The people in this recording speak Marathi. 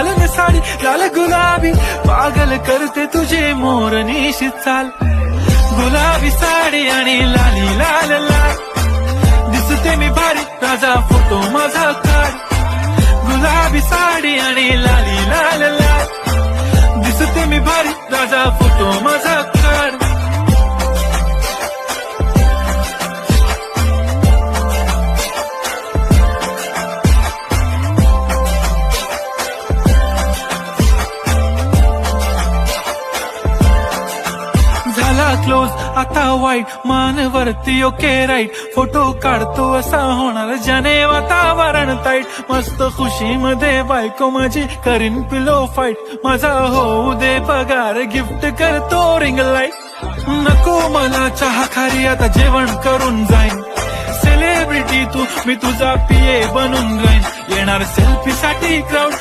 गालन साडी लाल गुलाबी, पागल करते तुझे मोरनीशी चाल. गुलाबी साडी आणि लाली लाल लाल, दिसते मी भारी राजा फोटो माझा काढ. गुलाबी साडी आणि लाली लाल लाल, दिसते मी भारी राजा फोटो माझा काढ. झाला क्लोज आता वाईट, मानवरती ओके राईट, फोटो काढतो असा होणार ज्याने वातावरण ताईट. मस्त खुशी मध्ये बायको माझी करीन पिलो फाईट, माझा होऊ दे पगार गिफ्ट करतो रिंग लाईट. नको मला चहा खारी आता जेवण करून जाईन, सेलिब्रिटी तू मी तुझा पिये बनून राहीन. येणार सेल्फी साठी क्राऊड